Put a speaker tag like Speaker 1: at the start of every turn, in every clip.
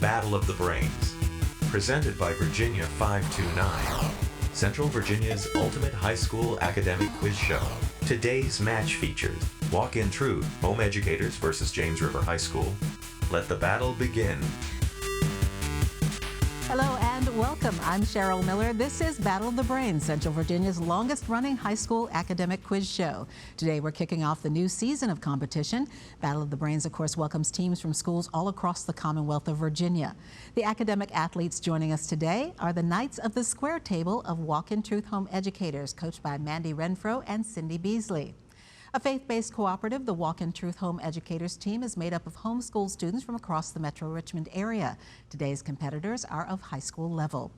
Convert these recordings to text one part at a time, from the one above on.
Speaker 1: Battle of the Brains, presented by Virginia 529, Central Virginia's ultimate high school academic quiz show. Today's match features Walk-In Truth, Home Educators versus James River High School. Let the battle begin.
Speaker 2: Hello and welcome. I'm Cheryl Miller. This is Battle of the Brains, Central Virginia's longest running high school academic quiz show. Today we're kicking off the new season of competition. Battle of the Brains, of course, welcomes teams from schools all across the Commonwealth of Virginia. The academic athletes joining us today are the Knights of the Square Table of Walk-In Truth Home Educators, coached by Mandy Renfro and Cindy Beasley. A faith-based cooperative, the Walk-In Truth Home Educators team is made up of homeschool students from across the Metro Richmond area. Today's competitors are of high school level.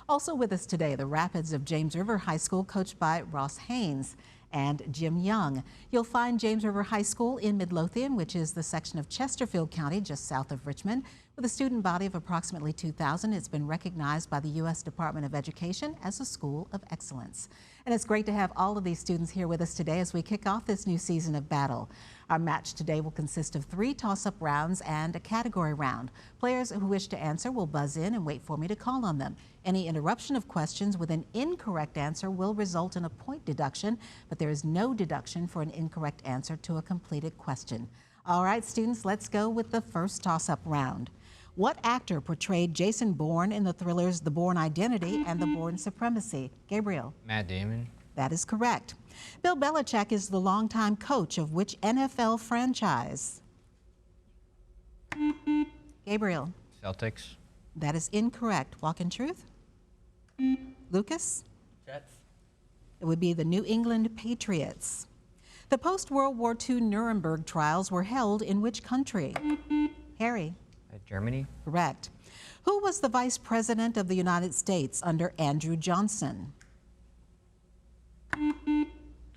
Speaker 2: Also with us today, the Rapids of James River High School, coached by Ross Haynes and Jim Young. You'll find James River High School in Midlothian, which is the section of Chesterfield County just south of Richmond. With a student body of approximately 2,000, it's been recognized by the U.S. Department of Education as a school of excellence. And it's great to have all of these students here with us today as we kick off this new season of battle. Our match today will consist of 3 toss-up rounds and a category round. Players who wish to answer will buzz in and wait for me to call on them. Any interruption of questions with an incorrect answer will result in a point deduction, but there is no deduction for an incorrect answer to a completed question. All right, students, let's go with the first toss-up round. What actor portrayed Jason Bourne in the thrillers The Bourne Identity and The Bourne Supremacy? Gabriel.
Speaker 3: Matt Damon.
Speaker 2: That is correct. Bill Belichick is the longtime coach of which NFL franchise? Gabriel.
Speaker 3: Celtics.
Speaker 2: That is incorrect. Walk-In Truth? Lucas?
Speaker 4: Jets.
Speaker 2: It would be the New England Patriots. The post-World War II Nuremberg trials were held in which country? Harry?
Speaker 3: Germany.
Speaker 2: Correct. Who was the Vice President of the United States under Andrew Johnson?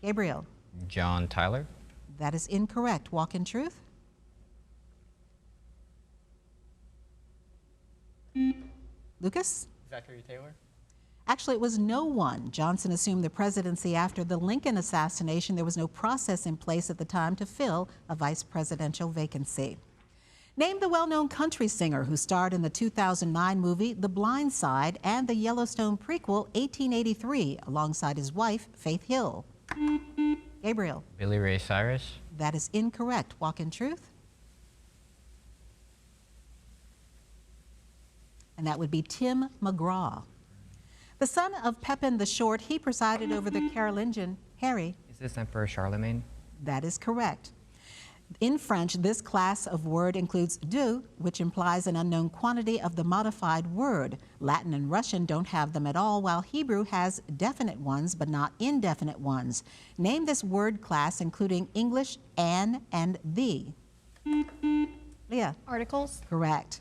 Speaker 2: Gabriel.
Speaker 3: John Tyler.
Speaker 2: That is incorrect. Walk-In Truth? Lucas?
Speaker 4: Zachary Taylor.
Speaker 2: Actually, it was no one. Johnson assumed the presidency after the Lincoln assassination. There was no process in place at the time to fill a vice presidential vacancy. Name the well-known country singer who starred in the 2009 movie The Blind Side and the Yellowstone prequel 1883 alongside his wife, Faith Hill. Gabriel.
Speaker 3: Billy Ray Cyrus.
Speaker 2: That is incorrect. Walk-In Truth? And that would be Tim McGraw. The son of Pepin the Short, he presided over the Carolingian. Harry.
Speaker 3: Is this Emperor Charlemagne?
Speaker 2: That is correct. In French, this class of word includes deux, which implies an unknown quantity of the modified word. Latin and Russian don't have them at all, while Hebrew has definite ones, but not indefinite ones. Name this word class, including English, an, and the. Leah.
Speaker 5: Articles.
Speaker 2: Correct.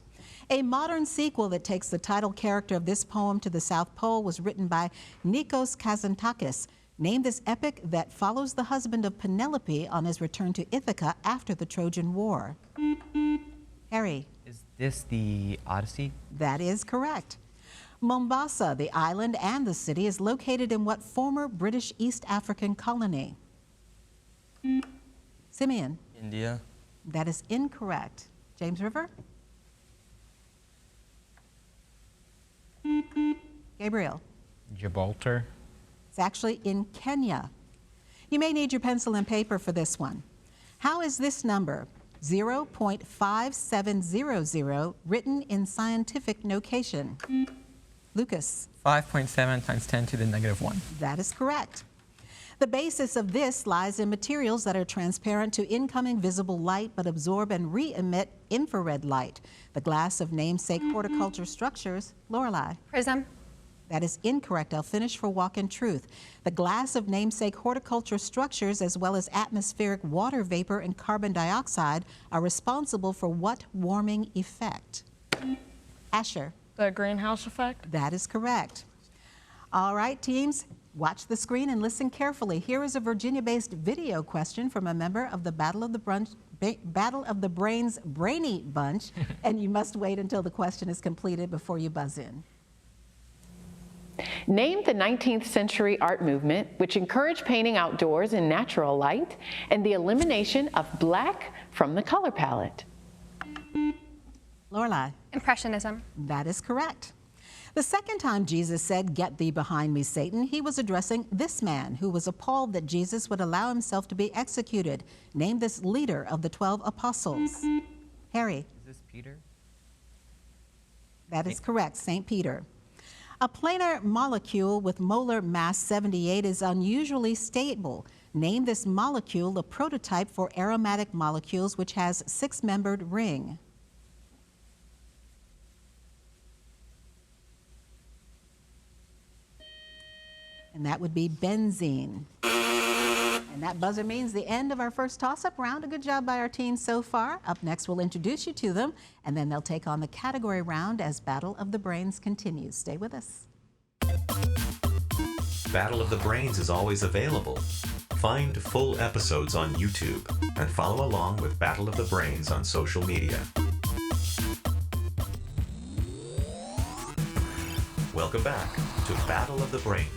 Speaker 2: A modern sequel that takes the title character of this poem to the South Pole was written by Nikos Kazantzakis. Name this epic that follows the husband of Penelope on his return to Ithaca after the Trojan War. Harry.
Speaker 3: Is this the Odyssey?
Speaker 2: That is correct. Mombasa, the island and the city, is located in what former British East African colony? Simeon.
Speaker 4: India.
Speaker 2: That is incorrect. James River. Gabriel.
Speaker 3: Gibraltar.
Speaker 2: It's actually in Kenya. You may need your pencil and paper for this one. How is this number, 0.5700, written in scientific notation? Lucas.
Speaker 4: 5.7 times 10 to the negative 1.
Speaker 2: That is correct. The basis of this lies in materials that are transparent to incoming visible light but absorb and re-emit infrared light. The glass of namesake horticulture structures. Lorelei.
Speaker 5: Prism.
Speaker 2: That is incorrect. I'll finish for Walk-In Truth. The glass of namesake horticulture structures, as well as atmospheric water vapor and carbon dioxide, are responsible for what warming effect? Asher.
Speaker 5: The greenhouse effect.
Speaker 2: That is correct. All right, teams, watch the screen and listen carefully. Here is a Virginia-based video question from a member of the Battle of the Brains Brainy Bunch, and you must wait until the question is completed before you buzz in.
Speaker 6: Name the 19th century art movement which encouraged painting outdoors in natural light and the elimination of black from the color palette.
Speaker 2: Lorelai.
Speaker 5: Impressionism.
Speaker 2: That is correct. The second time Jesus said, "Get thee behind me, Satan," he was addressing this man who was appalled that Jesus would allow himself to be executed. Name this leader of the 12 apostles. Harry.
Speaker 3: Is this Peter?
Speaker 2: That is correct, St. Peter. A planar molecule with molar mass 78 is unusually stable. Name this molecule a prototype for aromatic molecules which has 6-membered ring. And that would be benzene. And that buzzer means the end of our first toss-up round. A good job by our team so far. Up next, we'll introduce you to them, and then they'll take on the category round as Battle of the Brains continues. Stay with us.
Speaker 1: Battle of the Brains is always available. Find full episodes on YouTube and follow along with Battle of the Brains on social media. Welcome back to Battle of the Brains.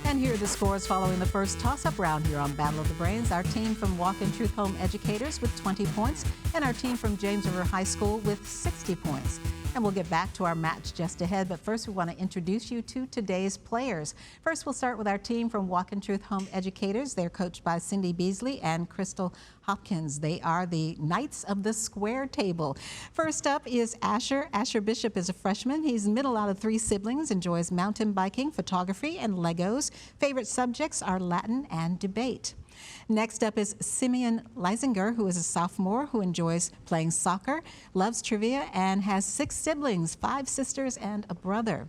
Speaker 2: And here are the scores following the first toss-up round here on Battle of the Brains. Our team from Walk in Truth Home Educators with 20 points, and our team from James River High School with 60 points. And we'll get back to our match just ahead, but first we want to introduce you to today's players. First, we'll start with our team from Walk in Truth Home Educators. They're coached by Cindy Beasley and Crystal Hopkins. They are the Knights of the Square Table. First up is Asher. Asher Bishop is a freshman. He's middle out of 3 siblings, enjoys mountain biking, photography, and Legos. Favorite subjects are Latin and debate. Next up is Simeon Leisinger, who is a sophomore who enjoys playing soccer, loves trivia, and has 6 siblings, 5 sisters and a brother.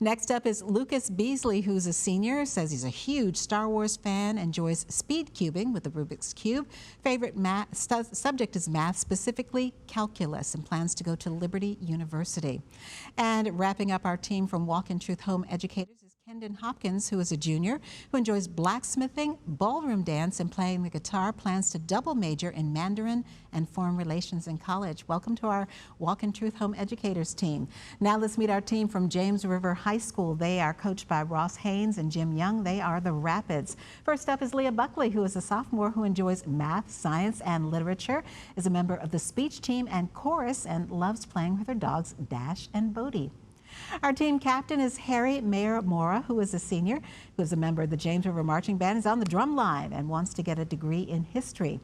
Speaker 2: Next up is Lucas Beasley, who's a senior, says he's a huge Star Wars fan, enjoys speed cubing with the Rubik's Cube. Favorite subject is math, specifically calculus, and plans to go to Liberty University. And wrapping up our team from Walk in Truth Home Educators is Kendon Hopkins, who is a junior, who enjoys blacksmithing, ballroom dance, and playing the guitar, plans to double major in Mandarin and foreign relations in college. Welcome to our Walk in Truth Home Educators team. Now let's meet our team from James River High School. They are coached by Ross Haynes and Jim Young. They are the Rapids. First up is Leah Buckley, who is a sophomore who enjoys math, science, and literature, is a member of the speech team and chorus, and loves playing with her dogs Dash and Bodie. Our team captain is Harry Mayer Mora, who is a senior, who is a member of the James River Marching Band, is on the drum line and wants to get a degree in history.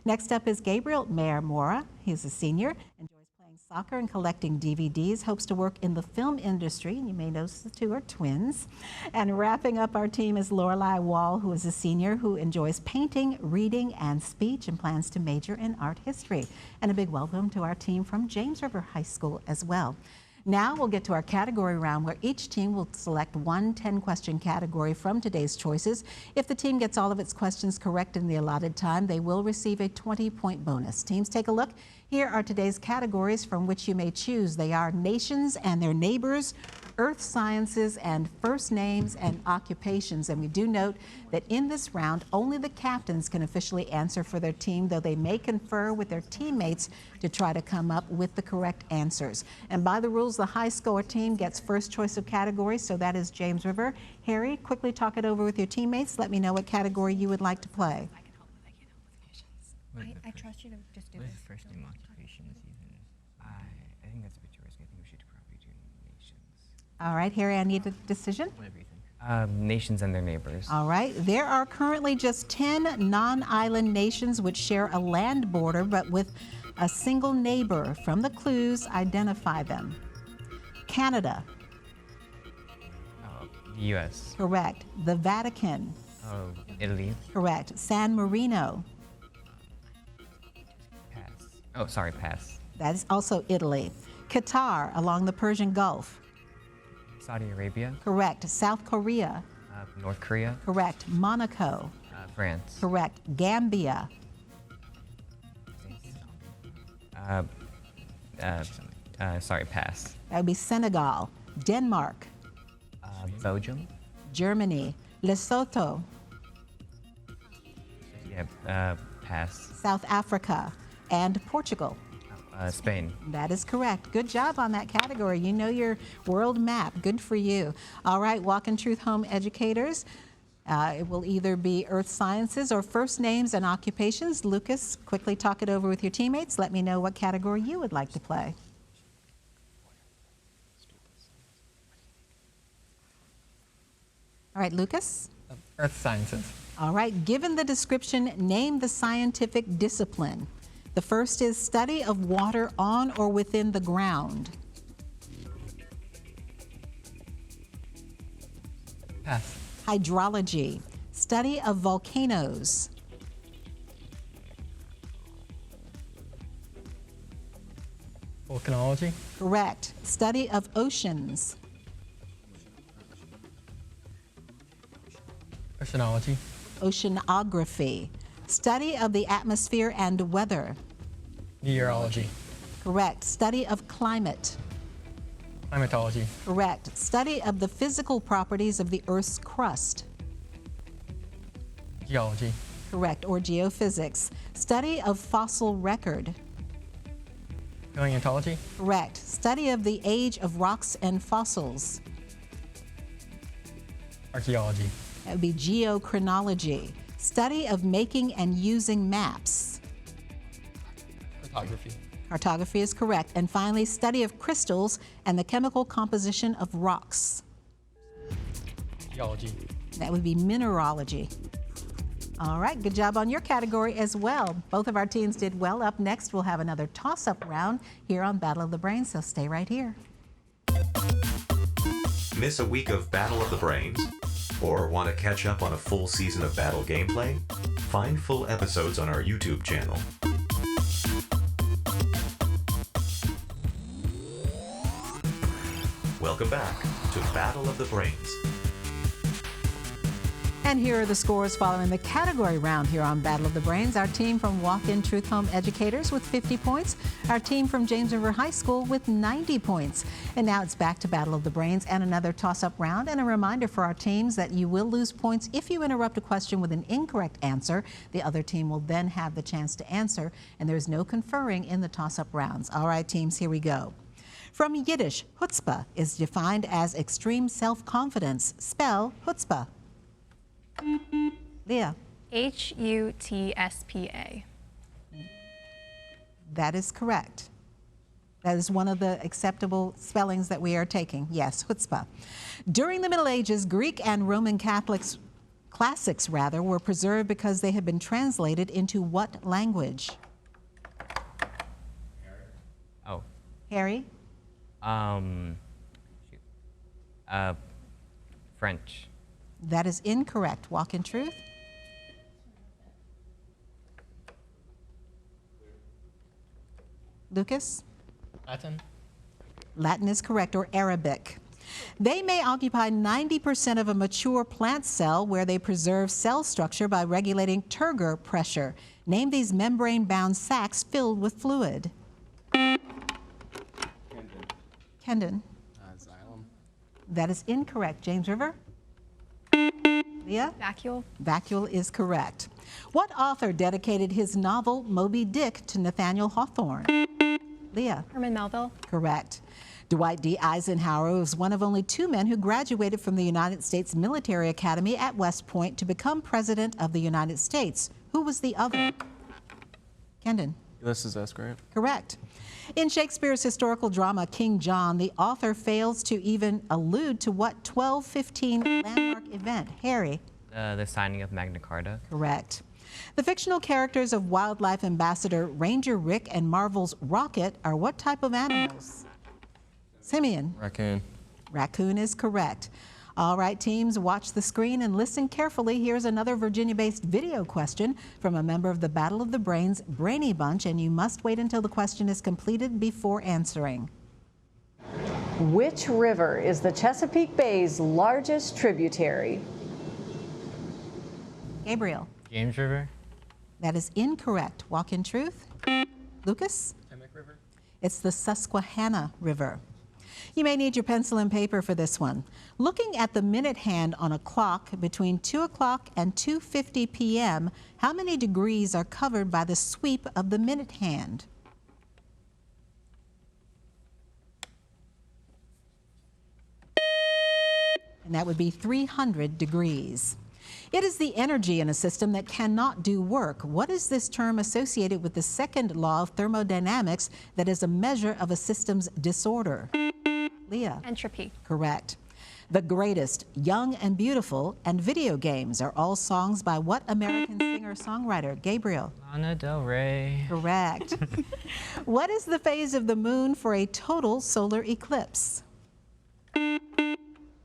Speaker 2: Next up is Gabriel Mayer Mora. He's a senior, enjoys playing soccer and collecting DVDs, hopes to work in the film industry, and you may notice the two are twins. And wrapping up our team is Lorelai Wall, who is a senior who enjoys painting, reading, and speech, and plans to major in art history. And a big welcome to our team from James River High School as well. Now we'll get to our category round, where each team will select one 10-question category from today's choices. If the team gets all of its questions correct in the allotted time, they will receive a 20-point bonus. Teams, take a look. Here are today's categories from which you may choose. They are nations and their neighbors, earth sciences, and first names and occupations. And we do note that in this round, only the captains can officially answer for their team, though they may confer with their teammates to try to come up with the correct answers. And by the rules, the high score team gets first choice of category, so that is James River. Harry, quickly talk it over with your teammates. Let me know what category you would like to play.
Speaker 5: I trust you to just do
Speaker 3: What
Speaker 5: it.
Speaker 3: is first name occupations even? I think that's a bit too risky. I think we should probably do nations.
Speaker 2: All right, Harry, I need a decision.
Speaker 3: Whatever you think. Nations and their neighbors.
Speaker 2: All right, there are currently just 10 non-island nations which share a land border, but with a single neighbor. From the clues, identify them. Canada.
Speaker 3: Oh, the U.S.
Speaker 2: Correct. The Vatican.
Speaker 3: Oh, Italy.
Speaker 2: Correct. San Marino.
Speaker 3: Pass. Oh, sorry, pass.
Speaker 2: That is also Italy. Qatar along the Persian Gulf.
Speaker 3: Saudi Arabia.
Speaker 2: Correct. South Korea.
Speaker 3: North Korea.
Speaker 2: Correct. Monaco.
Speaker 3: France.
Speaker 2: Correct. Gambia.
Speaker 3: Sorry, pass.
Speaker 2: That would be Senegal. Denmark.
Speaker 3: Belgium.
Speaker 2: Germany. Lesotho.
Speaker 3: Yeah, pass.
Speaker 2: South Africa. And Portugal.
Speaker 3: Spain.
Speaker 2: That is correct. Good job on that category. You know your world map. Good for you. All right, Walk in Truth Home Educators. It will either be earth sciences or first names and occupations. Lucas, quickly talk it over with your teammates. Let me know what category you would like to play. All right, Lucas.
Speaker 4: Earth sciences.
Speaker 2: All right, given the description, name the scientific discipline. The first is study of water on or within the ground.
Speaker 4: Pass.
Speaker 2: Hydrology, study of volcanoes.
Speaker 4: Volcanology.
Speaker 2: Correct. Study of oceans.
Speaker 4: Oceanology.
Speaker 2: Oceanography, study of the atmosphere and weather.
Speaker 4: Meteorology.
Speaker 2: Correct. Study of climate.
Speaker 4: Climatology.
Speaker 2: Correct. Study of the physical properties of the Earth's crust.
Speaker 4: Geology.
Speaker 2: Correct. Or geophysics. Study of fossil record.
Speaker 4: Paleontology.
Speaker 2: Correct. Study of the age of rocks and fossils.
Speaker 4: Archaeology.
Speaker 2: That would be geochronology. Study of making and using maps.
Speaker 4: Cartography.
Speaker 2: Cartography is correct. And finally, study of crystals and the chemical composition of rocks.
Speaker 4: Geology.
Speaker 2: That would be mineralogy. All right, good job on your category as well. Both of our teams did well. Up next, we'll have another toss-up round here on Battle of the Brains, so stay right here.
Speaker 1: Miss a week of Battle of the Brains? Or want to catch up on a full season of Battle gameplay? Find full episodes on our YouTube channel. Welcome back to Battle of the Brains.
Speaker 2: And here are the scores following the category round here on Battle of the Brains. Our team from Walk-In Truth Home Educators with 50 points. Our team from James River High School with 90 points. And now it's back to Battle of the Brains and another toss-up round. And a reminder for our teams that you will lose points if you interrupt a question with an incorrect answer. The other team will then have the chance to answer. And there's no conferring in the toss-up rounds. All right, teams, here we go. From Yiddish, chutzpah is defined as extreme self-confidence. Spell chutzpah. Leah.
Speaker 5: H-U-T-S-P-A.
Speaker 2: That is correct. That is one of the acceptable spellings that we are taking. Yes, chutzpah. During the Middle Ages, Greek and Roman classics were preserved because they had been translated into what language?
Speaker 3: Oh.
Speaker 2: Harry?
Speaker 3: French.
Speaker 2: That is incorrect. Walk-In Truth? Lucas?
Speaker 4: Latin.
Speaker 2: Latin is correct, or Arabic. They may occupy 90% of a mature plant cell where they preserve cell structure by regulating turgor pressure. Name these membrane-bound sacs filled with fluid. Kendon?
Speaker 7: Xylem.
Speaker 2: That is incorrect. James River? Leah?
Speaker 5: Vacuole.
Speaker 2: Vacuole is correct. What author dedicated his novel Moby Dick to Nathaniel Hawthorne? Leah?
Speaker 5: Herman Melville.
Speaker 2: Correct. Dwight D. Eisenhower was one of only 2 men who graduated from the United States Military Academy at West Point to become President of the United States. Who was the other? Kendon?
Speaker 7: Ulysses S. Grant.
Speaker 2: Correct. In Shakespeare's historical drama King John, the author fails to even allude to what 1215 landmark event? Harry?
Speaker 3: The signing of Magna Carta.
Speaker 2: Correct. The fictional characters of Wildlife Ambassador Ranger Rick and Marvel's Rocket are what type of animals? Simeon?
Speaker 7: Raccoon.
Speaker 2: Raccoon is correct. All right, teams, watch the screen and listen carefully. Here's another Virginia-based video question from a member of the Battle of the Brains Brainy Bunch, and you must wait until the question is completed before answering.
Speaker 8: Which river is the Chesapeake Bay's largest tributary?
Speaker 2: Gabriel?
Speaker 3: James River.
Speaker 2: That is incorrect. Walk-In Truth? Lucas?
Speaker 4: Potomac River.
Speaker 2: It's the Susquehanna River. You may need your pencil and paper for this one. Looking at the minute hand on a clock between 2 o'clock and 2:50 p.m., how many degrees are covered by the sweep of the minute hand? And that would be 300 degrees. It is the energy in a system that cannot do work. What is this term associated with the second law of thermodynamics that is a measure of a system's disorder? Leah?
Speaker 5: Entropy.
Speaker 2: Correct. The Greatest, Young and Beautiful, and Video Games are all songs by what American singer-songwriter? Gabriel?
Speaker 3: Lana Del Rey.
Speaker 2: Correct. What is the phase of the moon for a total solar eclipse?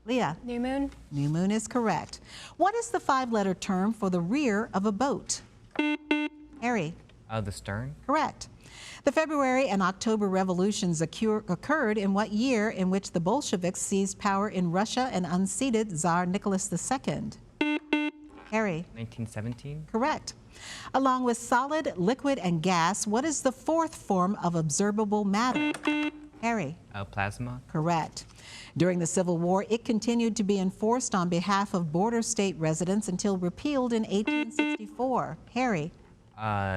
Speaker 2: Leah?
Speaker 5: New moon.
Speaker 2: New moon is correct. What is the 5-letter term for the rear of a boat? Harry?
Speaker 3: The stern.
Speaker 2: Correct. The February and October revolutions occurred in what year in which the Bolsheviks seized power in Russia and unseated Tsar Nicholas II? Harry?
Speaker 3: 1917.
Speaker 2: Correct. Along with solid, liquid, and gas, what is the 4th form of observable matter? Harry?
Speaker 3: Plasma.
Speaker 2: Correct. During the Civil War, it continued to be enforced on behalf of border state residents until repealed in 1864. Harry?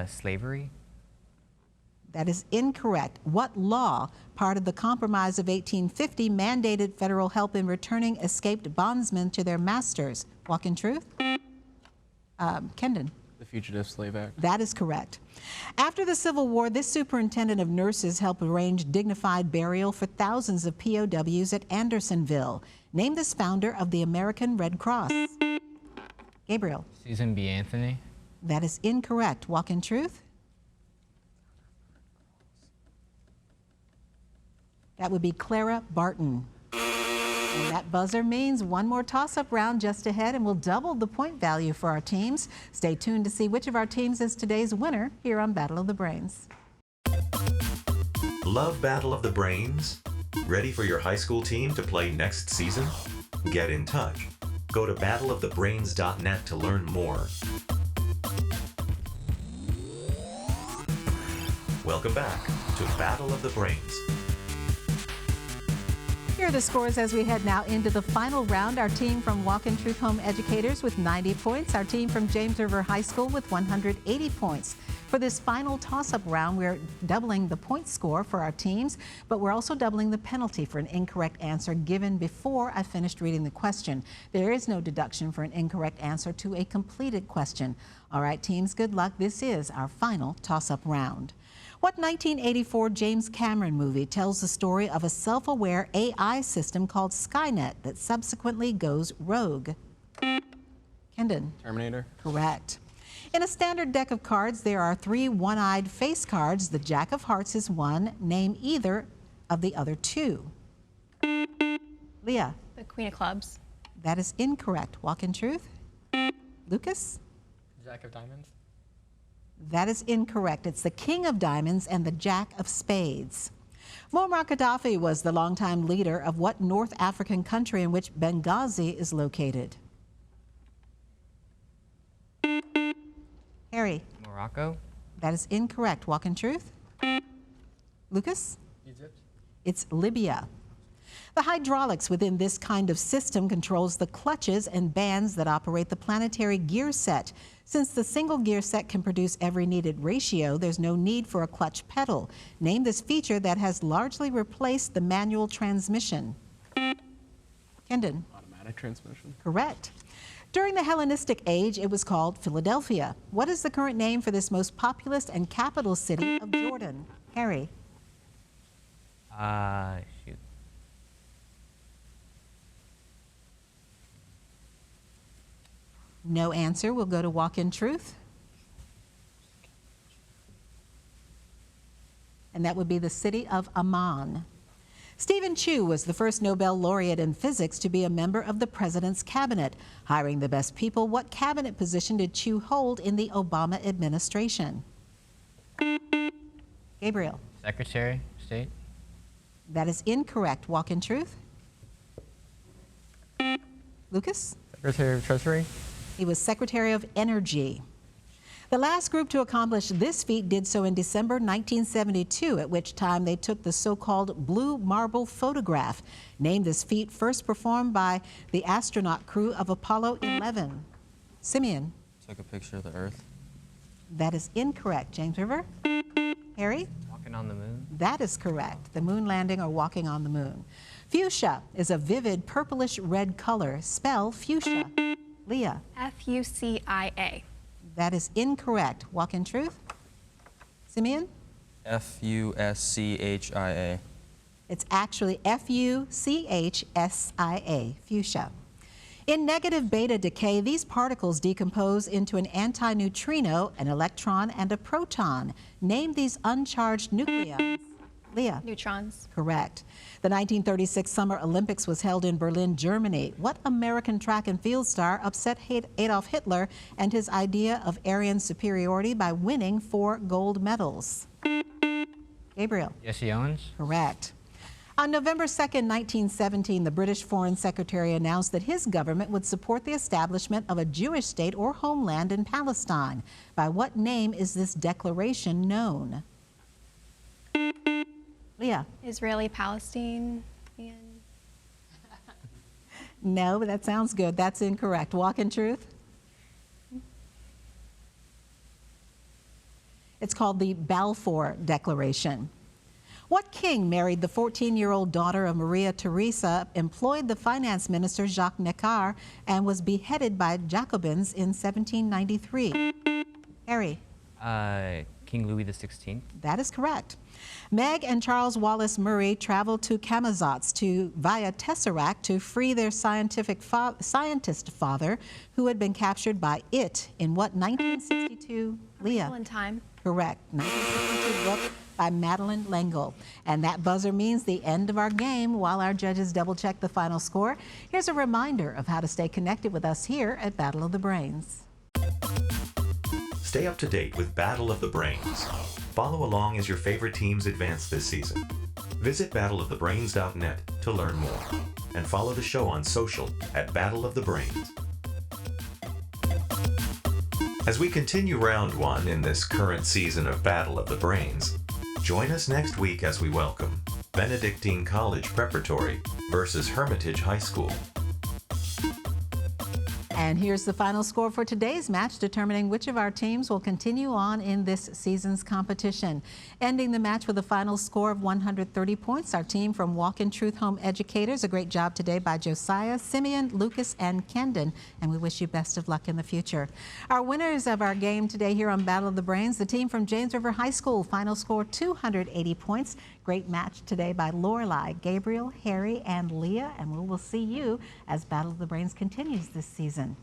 Speaker 3: Slavery.
Speaker 2: That is incorrect. What law, part of the Compromise of 1850, mandated federal help in returning escaped bondsmen to their masters? Walk in truth? Kendon?
Speaker 7: The Fugitive Slave Act.
Speaker 2: That is correct. After the Civil War, this superintendent of nurses helped arrange dignified burial for thousands of POWs at Andersonville. Name this founder of the American Red Cross. Gabriel?
Speaker 3: Susan B. Anthony.
Speaker 2: That is incorrect. Walk in truth? That would be Clara Barton. And that buzzer means one more toss-up round just ahead, and we'll double the point value for our teams. Stay tuned to see which of our teams is today's winner here on Battle of the Brains.
Speaker 1: Love Battle of the Brains? Ready for your high school team to play next season? Get in touch. Go to battleofthebrains.net to learn more. Welcome back to Battle of the Brains.
Speaker 2: Here are the scores as we head now into the final round. Our team from Walk in Truth Home Educators with 90 points. Our team from James River High School with 180 points. For this final toss-up round, we're doubling the point score for our teams, but we're also doubling the penalty for an incorrect answer given before I finished reading the question. There is no deduction for an incorrect answer to a completed question. All right, teams, good luck. This is our final toss-up round. What 1984 James Cameron movie tells the story of a self-aware AI system called Skynet that subsequently goes rogue? Kendon?
Speaker 7: Terminator.
Speaker 2: Correct. In a standard deck of cards, there are 3 one-eyed face cards. The Jack of Hearts is one. Name either of the other 2. Leah?
Speaker 5: The Queen of Clubs.
Speaker 2: That is incorrect. Walk in truth? Lucas?
Speaker 4: Jack of Diamonds.
Speaker 2: That is incorrect. It's the King of Diamonds and the Jack of Spades. Muammar Gaddafi was the longtime leader of what North African country in which Benghazi is located? Harry?
Speaker 3: Morocco.
Speaker 2: That is incorrect. Walk in truth? Lucas?
Speaker 4: Egypt.
Speaker 2: It's Libya. The hydraulics within this kind of system controls the clutches and bands that operate the planetary gear set. Since the single gear set can produce every needed ratio, there's no need for a clutch pedal. Name this feature that has largely replaced the manual transmission. Kendon?
Speaker 7: Automatic transmission.
Speaker 2: Correct. During the Hellenistic age, it was called Philadelphia. What is the current name for this most populous and capital city of Jordan? Harry?
Speaker 3: Shoot.
Speaker 2: No answer. We'll go to Walk in Truth. And that would be the city of Amman. Stephen Chu was the first Nobel laureate in physics to be a member of the president's cabinet. Hiring the best people, what cabinet position did Chu hold in the Obama administration? Gabriel?
Speaker 3: Secretary of State.
Speaker 2: That is incorrect. Walk in Truth. Lucas?
Speaker 4: Secretary of Treasury.
Speaker 2: He was Secretary of Energy. The last group to accomplish this feat did so in December 1972, at which time they took the so-called blue marble photograph. Name this feat first performed by the astronaut crew of Apollo 11. Simeon?
Speaker 9: Took a picture of the Earth.
Speaker 2: That is incorrect. James River? Harry?
Speaker 3: Walking on the moon.
Speaker 2: That is correct. The moon landing or walking on the moon. Fuchsia is a vivid purplish red color. Spell fuchsia. Leah.
Speaker 5: Fucia.
Speaker 2: That is incorrect. Walk in truth. Simeon?
Speaker 9: Fuscia.
Speaker 2: It's actually Fuchsia, fuchsia. In negative beta decay, these particles decompose into an antineutrino, an electron, and a proton. Name these uncharged nucleons. Leah?
Speaker 5: Neutrons.
Speaker 2: Correct. The 1936 Summer Olympics was held in Berlin, Germany. What American track and field star upset Adolf Hitler and his idea of Aryan superiority by winning 4 gold medals? Gabriel?
Speaker 3: Jesse Owens.
Speaker 2: Correct. On November 2nd, 1917, the British Foreign Secretary announced that his government would support the establishment of a Jewish state or homeland in Palestine. By what name is this declaration known? Leah?
Speaker 5: Israeli Palestine.
Speaker 2: No, but that sounds good. That's incorrect. Walk in truth. It's called the Balfour Declaration. What king married the 14-year-old daughter of Maria Theresa, employed the finance minister Jacques Necker, and was beheaded by Jacobins in 1793? Harry?
Speaker 3: King Louis XVI.
Speaker 2: That is correct. Meg and Charles Wallace Murray traveled to Camazotz via Tesseract to free their scientist father, who had been captured by it in what 1962? Leah?
Speaker 5: Wrinkle in Time.
Speaker 2: Correct. 1962 book by Madeleine L'Engle. And that buzzer means the end of our game while our judges double check the final score. Here's a reminder of how to stay connected with us here at Battle of the Brains.
Speaker 1: Stay up to date with Battle of the Brains. Follow along as your favorite teams advance this season. Visit battleofthebrains.net to learn more. And follow the show on social at Battle of the Brains. As we continue round 1 in this current season of Battle of the Brains, join us next week as we welcome Benedictine College Preparatory versus Hermitage High School.
Speaker 2: And here's the final score for today's match, determining which of our teams will continue on in this season's competition. Ending the match with a final score of 130 points, our team from Walk in Truth Home Educators. A great job today by Josiah, Simeon, Lucas, and Kendon, and we wish you best of luck in the future. Our winners of our game today here on Battle of the Brains, the team from James River High School, final score 280 points. Great match today by Lorelei, Gabriel, Harry, and Leah, and we will see you as Battle of the Brains continues this season.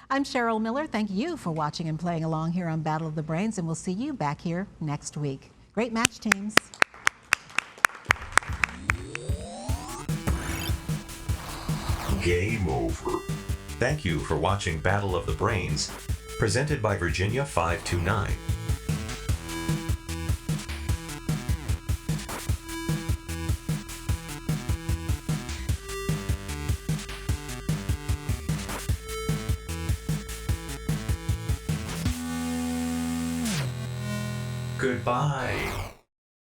Speaker 2: I'm Cheryl Miller. Thank you for watching and playing along here on Battle of the Brains, and we'll see you back here next week. Great match, teams.
Speaker 1: Game over. Thank you for watching Battle of the Brains, presented by Virginia 529. Goodbye.